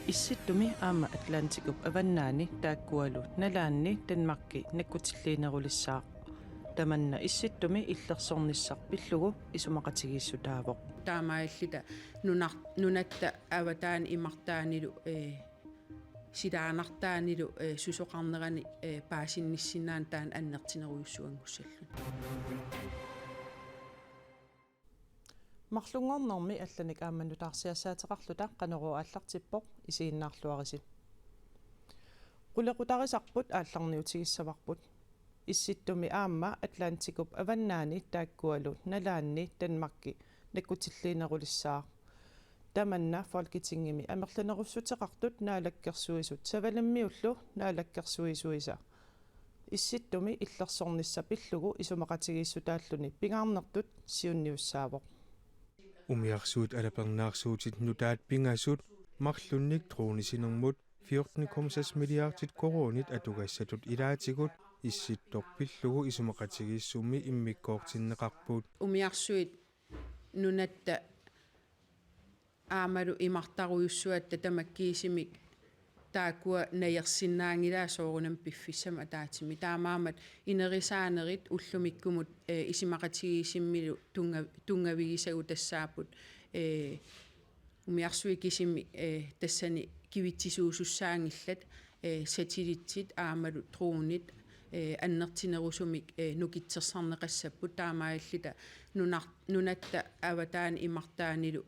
Issittumi aama Atlanticup avannaani taakkualu nalaanni Denmarki nakkutilliinerulissaa tamanna issittumi illersornissaq pillugu isumaqatigiissutaavoq taamaallita nunatta avataani imartaanilu silaanartaanilu susoqarnerani paasinnissinaan taan annertineruyussuangussallu Marlungornermi allanik aammanutaarsiasaatеқарлута qaneruaallartippoq isiinnaarluarisi Qulequtarisarput aallarniutigissavарput issittumi aamma Atlanticup avannaani taakkualu nalaanni Denmarki nakkutilliinerulissаа tamanna folketingimi amerlanerussuteqartut naalakkersuisut savalammiullu naalakkersuisuisa issittumi illersornissa pillugu isumaqatigiissutaalluni pingaarnertut siunniussaavoq Umiarsuut alapernaarsuutit nutaat pingasut marlunnik troonisinermut 14,6 milliardit koronit atugassatut ilaatigut issittorpillugu isumaqatigiissummi immikkoortinneqarput umiarsuit nunatta aamalu imartaruyussuatta tamakkiisimik taakua najersinnaangilaa soorunam piffissam ataatimi taamaamat inerisaanerit ullumikkumut isimaqatigiisimmilu tungavigisagu tassaaput umiarsuikisimi tassani kivitsisuusussaangillat satellitsit aamalu troonit annertinerusumik nukitsersarneqassapput taamaallita nunatta avataani imartaanilu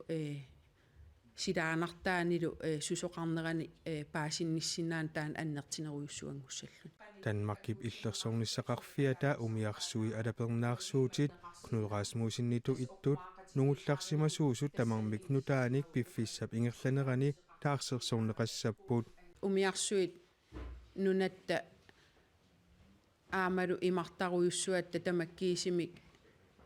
silaanartaanilu susoqarnerani paasinnissinaan taan annertineruyussuangussallu Danmarkip illersornissaqarfiata umiarsui alapernaarsuutit Knud Rasmussinnitu ittut nungullarsimasuusut tamarmik nutaanik piffissap ingerlanerani taarsersorneqassapput umiarsuit nunatta aamalu imartaruyussuatta tamakkiisimik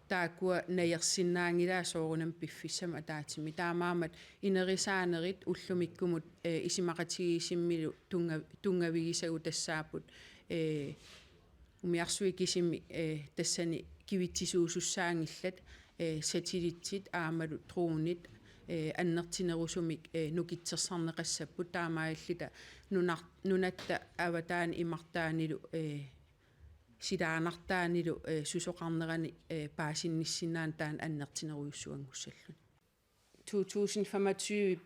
taakua najersinnaangilaa soorunam piffissam ataatimi taamaamat inerisaanerit ullumikkumut isimaqatigiisimmilu tungavigisagu tassaaput umiarsuikisimi tassani kivitsisuusussaangillat satellitsit aamalu troonit annertinerusumik nukitsersarneqassapput taamaallita nunatta avataani imartaanilu silaanartaanilu susoqarnerani paasinnissinaan taan annertineruyussuangussallu 2025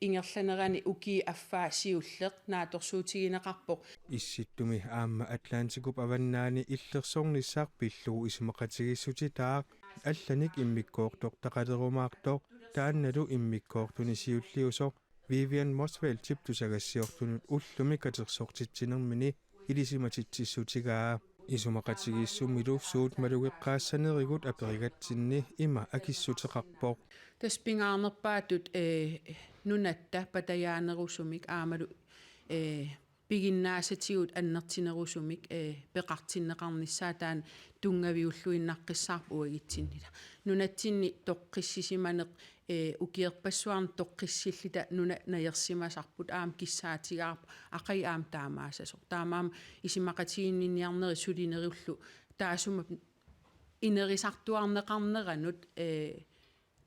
ingerlanerani uki affaasiulleq naatorsuutigineqarpoq issittumi aamma Atlanticup avannaani illersornissaaq pillugu isumaqatigiissutitaaq allanik immikkoortoq taannalu immikkoortunisiulliusoq Vivian Mosveld tiptusagassiortunut ullumi katersortitsinermini ilisimatitsissutigaa isumaqatigiissummilu suut malugeqqaassanerigut aperigatsinni ima akissuteqarpoq taspingaarnerpaatut nunatta patajaanerusumik aamalu piginnaasatigut annertinerusumik peqartinneqarnissaa taan tungaviulluinnaqqissaarpu uagitsinila nunatsinni toqqissisimaneq ukierpassuarn toqqissillita nuna najersimasarput aam kissaatigaarpa aqai aam taamaasasoq taamaam isimaqatiginninniarneri sulinerillu taasuma inerisartuarneqarneranut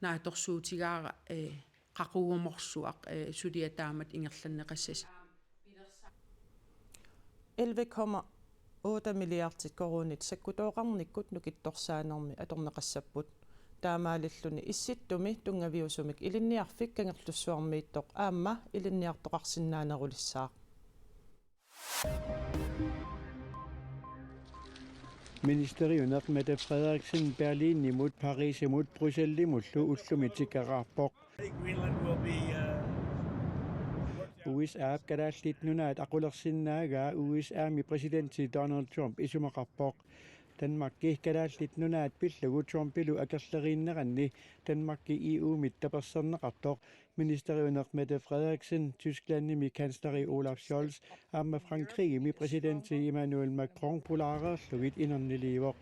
naatorsuutigaara qaqugumorsuaq suliataamat ingerlanneqassas 11,8 milliardit koronit sakkutooqarnikkut nukittorsaanermi atorneqassapput taamaalilluni issittumi tungaviusumik ilinniarfik kangerlussuarmiittoq aamma ilinniartoqarsinnaanerulissaaq Ministeriunet Mette Frederiksen Berlinimut Parisimut Bruxellimullu ullumitikaqarpoq USA kadaallit aqulersinnaagaa USAmi presidenti Donald Trump isumaqarpoq Danmarki kadaallit nunaat pillugu Trumpilu akerleriinneranni Danmarki EU-mit taperserneqartoq Ministeriunet Mette Frederiksen Tysklandimi kansleri Olaf Scholz aamma Frankrigimi presidenti Emmanuel Macron polaarerlugit inerniliivoq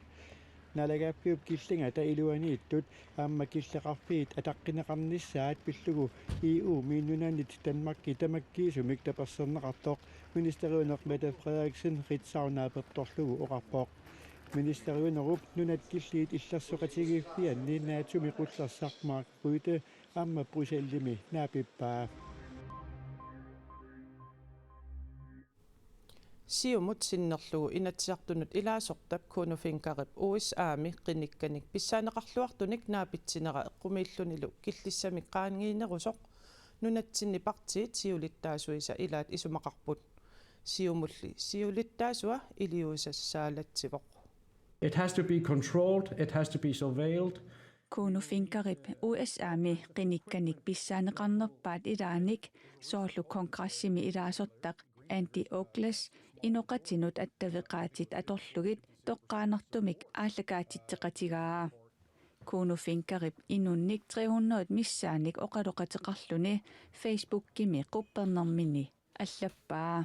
nalagappiup killingata iluaniittut aamma killeqarfiit ataqqineqarnissaat pillugu EU miinnunanit Danmarki tamakkiisumik taperserneqartoq Ministeriunet Mette Frederiksen ritsaunaapertorlugu oqarpoq ministeriunerup nunatkilliit иллерсоqatigiffianni naatumi qullersarmaaqquite аама Брюссellими наапиппаа siumut sinnerlugu inatsiartunut ilaassortak kuunufinkarip USAmi qinikkanik pissaaneqarluartunik naapitsinera eqqumiillunilu killissamik qaangiinerusoq nunatsinni partiit siulittaasuisa ilaat isumaqarput siumulli siulittaasua iliusassaallatsivoq. It has to be controlled, it has to be surveilled. Kuunufinkarip USAmi qinikkanik pissaaneqarnerpaat ilaanik soorlu kongrassimi ilaasortaq anti-Oakles inoqatinut attaveqaatit atorlugit toqqaanartumik aallakaatitteqatigaa. Kuunufinkarip inunnik 300 missaanik oqaloqateqarluni Facebook-kimi quppernermini allappaa.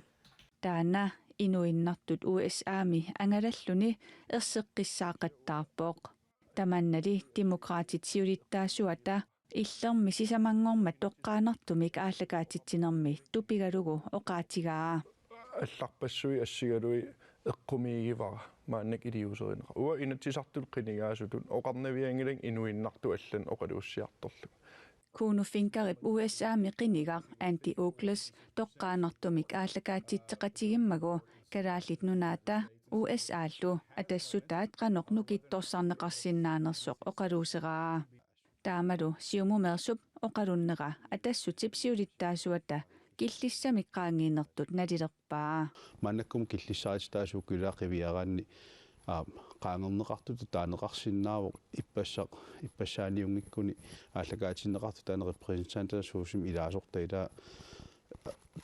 Taana inuinnartut USAmi angalalluni erseqqissaaqattaarpoq. Tamannali demokraatit siulittaasuata illermi sisamangormat toqqaanartumik aallakaatitsinermi tupigalugu oqaatigaa. алларпассуи ассигалуи эққумиигивара мааннак илиусеринера уа инатсисартул қинигаасутун оқарнавиангилан инуиннарту аллан оқалууссиарторлу Kuunufinkarip USAmi qinigar anti-Oakles toqqaanartumik aallakaatitteqatigimmagu kalaallit nunaata USAllu atassutaat qanoq nukittorsarneqarsinnaanersoq oqaluuseraa. Taamalu siumumersup oqalunnera atassutip siulittaasuata killissamik qaangiinertut nalilerpaa. Mannakum killissaatitaasuukkilaaqivиараанни qaangerneqartutu taaneqarsinnaavuq ippasaaniungikkuni ааллакаатиннеқарту таане репрезентантасуусим илаасортаила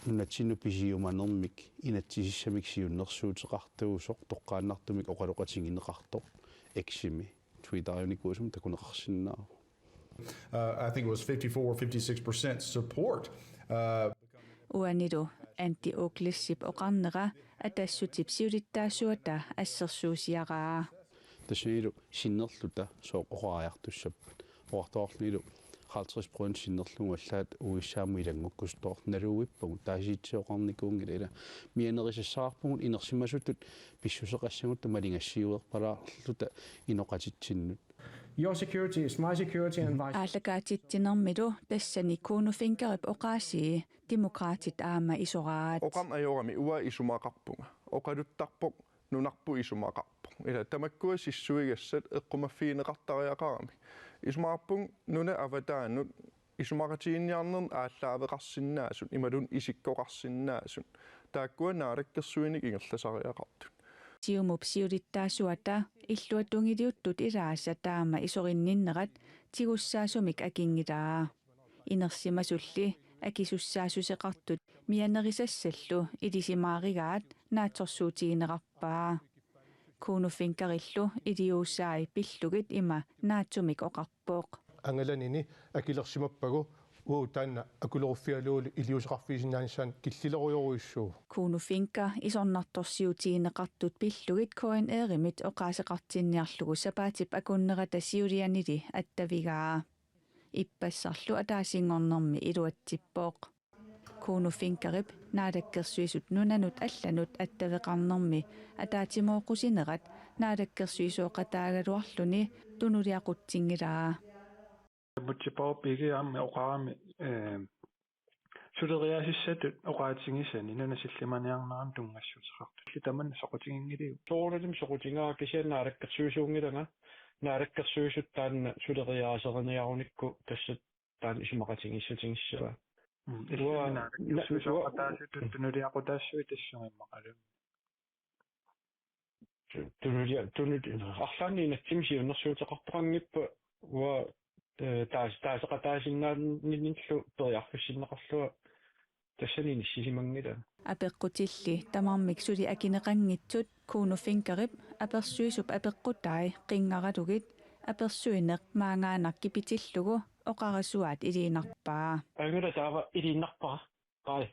нунатсинну писиуманермик инатсисиссамик сиуннерсуутеқартуусоқ тоққааннартумик оқалоқатингинеқартоқ эксими твитариуникуусум такунеқарсиннааву. I think it was 54 or 56% support. Uanilu anti-Oaklessip oqarnera atassutip siulittaasuata assersuusiaraa. Tasnilu sinnerluta sooqoqariartussappat oartoornilu 50% sinnerlungu allaat uissaamu ilangukkustoornaluuippagu taasiitsioqarnikuungila mianerisassaarpungut inersimasutut pissuseqassangut malingassiuerpalaarluta inoqatitsinnut. Your security is my security and vice. Aallakaatittinermilu tassani kuunufinkarip oqaasii demokraatit aama isoraat. оқам ajorami уа исумаақарпунга оқалуттарпоқ нунарпу исумаақарпоқ ила тамаккуа сиссуигассат эққумаффиинеқартариақарами исумаарпун нуна аватаанут исумақатиинниарнерн ааллаавеқарсинаасут ималун исиккоқарсинаасут тааккуа наалаккерсуиник ингерласариақартут Siumup siulittaasuata illuatungiliuttut ilaasa taama isorinninnerat tigussaasumik akingilaa. Inersimasulli akisussaasuseqartut mianerisassallu ilisimaarigaat naatsorsuutigineqarpaa. Kuunufinkarillu iliuussaai pillugit ima naatsumik oqarpooq. Angalanini akilersimappagu taanna akuloruffialuuli iliuseqarfiisinnaanissaan killileriuruissuu. Kuunufinka isornartorsiutigineqartut pillugit koin eerimit oqaaseqartinniarlugu sapaatip akunnerata siulianili attavigaa. Ippassarlu ataasingornermi iluatsippoq. Kuunufinkarip naalakkersuisut nunanut allanut attaveqarnermi ataatimooqusinerat naalakkersuisuoqataagaluarluni tunuliaquttingilaa. Mutipau pigi amme oqaami suleriasissatut oqaatigisani nanasillimaniarnaran tungassuteqartu taman soqotingingiliu soornalim soqotingaa kisiannaalakkersuisuungilanga naalakkersuisut taanna suleriaaserniarunikku tassat taan isumaqatingissutigiссава illuanaalakkersuisuoqataasutut tunuliaqutaassui tassumimaqalum арлаани натсимси уннэрсуутеқартоқангиппа уа таасеқатаасиннаанниллу периарфуссиннеқарлуа тассанини сисимангила Apeqqutilli tamarmik suli akineqanngitsut kuunufinkarip apersuisup apeqqutaai qingaratugit apersuineq maangaanarkipitillugu oqarasuat iliinarpaa. Angula taava iliinarpaa qai.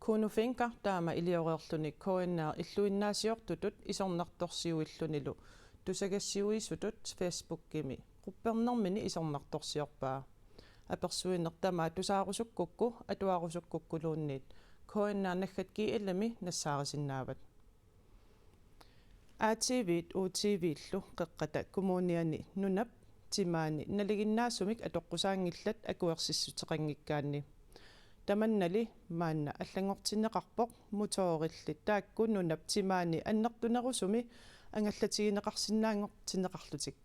Kuunufinka taama iliorerluni koinnaar illuinnaasiortutut isornartorsiuillunilu tusagassiuisutut Facebook-kimi quppernermini isornartorsiorpaa. Apersuinertamaa tusaarusukukku atuarusukkukuluunniit koinnaarnaggatki illami nassaarisinnaavat. aatiivit uutiiviillu qeqqata kumuuniani nunap timaani naliginnaasumik atoqqusaangillat akuersissutеқангиккаанни таманнали маанна аллангортиннеқарпоқ мутооrillit таакку нунап тимаани аннертунерусуми ангаллатигинеқарсинаангор тинеқарлутик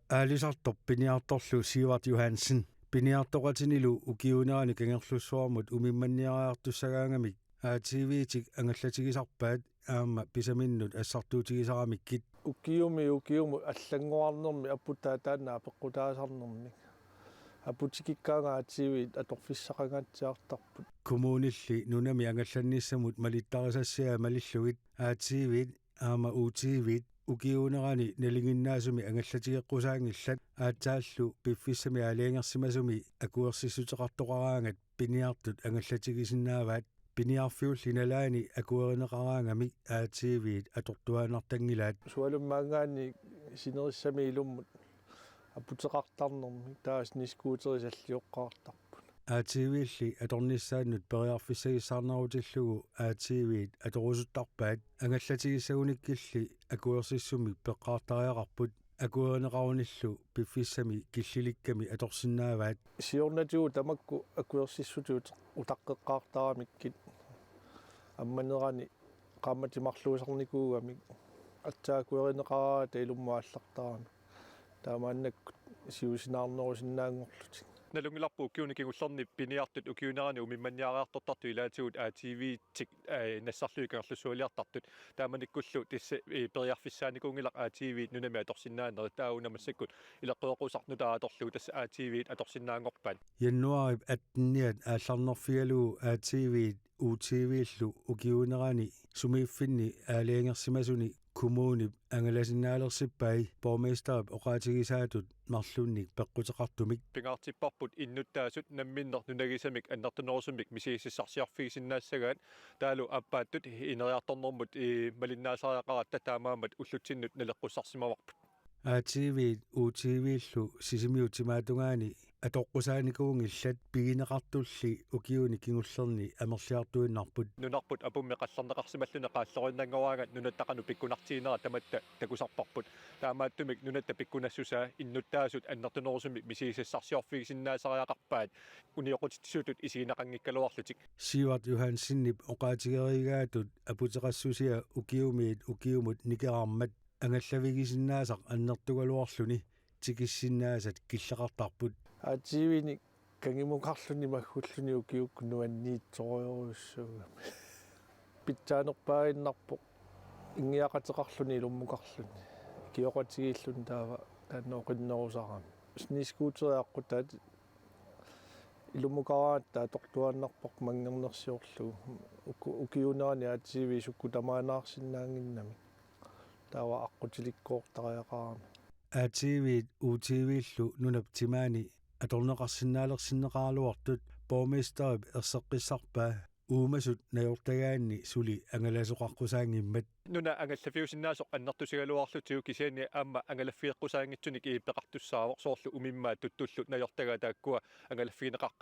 аалисартор пиниарторлу Сиварт Johansen пиниарторатинилу укиунерани кангерлуссуармут умимманниариартуссагаангамик аативитик ангаллатигисарпаат аама писаминнут ассартуутигисарамиккит укиуму аллангуарнерми аппутаатаанаа пеққутаасарнерми апутикиккаагаативит аторфиссақагаатсиартарпут коммунилли нунами ангалланниссамут малиттарисассиа малиллугит аативит аама уутивит укиунерани налингиннаасуми ангаллатигеққусаангиллат аатсааллу пиффиссами алиангерсимасуми акуерсиссутеқартоқараангат пиниартут ангаллатигисиннааваат пиниарфиулли налаани акуеринеқараангамик аативит атортуаанартангилаат суалуммаангаани синериссами илуммут апутеқартарнерми таас нискуутерисаллиоққартарпут аативилли аторниссааннут периарфиссагиссаарнарутиллугу аативит аторусуттарпаат ангаллатигиссагуниккилли акуерсиссумик пеққаартариақарпут акуеринеқаруниллу пиффиссами киллиликками аторсиннааваат сиорнатуу тамакку акуерсиссутуут утаққеққартарамиккит амманерани қамматимарлуусарникуугамик атсаакуеринеқараа таилуммааллартарами таамааннакку сиусинаарнерусиннаангорлутик налунгиларпу укиуникигуллерни пиниартут укиунерани умимманниариартортарту илаатигут аативитик нассарлуикерлуссуалиартартут тааманиккуллу тисса периарфиссааникуунгилақ аативит нунами аторсиннаанери таунамассаккут илаққуоқусарнута аторлугу тасса аативит аторсиннаангорпаан януарип аттниат аалларнерфигалуу аативит уутивииллу укиунерани сумииффинни аалиангерсимасуни kommunip angalasinaalersippai borgmesterip oqaatigisaatut marlunnik peqqutеqartumik pingaartipparput innuttaasut namminner nunagisamik annertunerusumik misiissarsiarfigisinaassagaat taalu appaattut ineriartornermut malinnaasariaqarat tataamaamat ullutinnut naleqqussarsimavarput aatiivit uutiiviillu sisimiutimaatugaani atoqqusaanikуунгиллат пигинеқартулли укиуни кингуллерни амерлиартуиннарпут нунарпут апумме қаллернеқарсималлуне qaallorinnanngoraagat nunattaqanu pikkunartiinera tamatta takusarparput taamaattumik nunatta pikkunassуsaa innuttaasut annertunerusumik misiissarsiorfigisinnaasariaqarpaat unioqutitsutut isiginaqanngikkaluarlutik Sivart Johansinnip oqaatigerigaatut aputeqassusia ukiumut nikeraarmat ангаллавигисиннаасақ аннертугалуарлүни тикиссиннаасат киллеқартарпут аативини кангимукарлүни маггуллүни укиукку нуанниитсориоруссууга питсаанерпаагиннарпо ингиақатеқарлүни илуммукарлүни киоқатигииллун таава тааннооқиннерусарами снискуутериаққутаат илуммукараат таатортуаннарпоқ мангернерсиорлугу укиунерани аативи сукку тамаанаарсиннаангиннами таава аққутиликкоортариақарами аативит уутивииллу нунап тимаани аторнеқарсинаалерсиннеқаалуартут боргместерип ерсеққиссарпаа уумасут наёртагаанни сули ангаласоқарқусаангиммат нуна ангаллафиусиннаасоқ аннертусигалуарлутиу кисиани аама ангалаффиэққусаангитсуник ипеқартуссаавоқ соорлу умиммаа туттуллут наёртагаа тааккуа ангалаффиинеқақ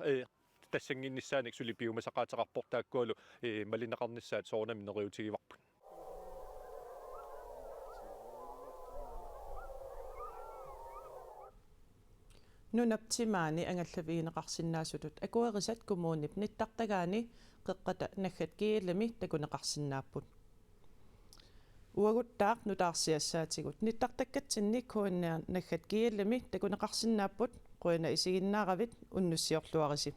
тассангиннссааник сули пиумасақаатеқарпортааккуалу малинеқарниссаат соорнами нериутигиварпут нунаптимаани ангаллавиинеқарсинаасутут акуерисат коммунip ниттартагаани қеққата наггат кииллами такунеқарсинааппут уагуттаақ нутаарсиассаатигут ниттартаккатсинни куиннеа наггат кииллами такунеқарсинааппут қуина исигиннааравит уннуссиорлуариси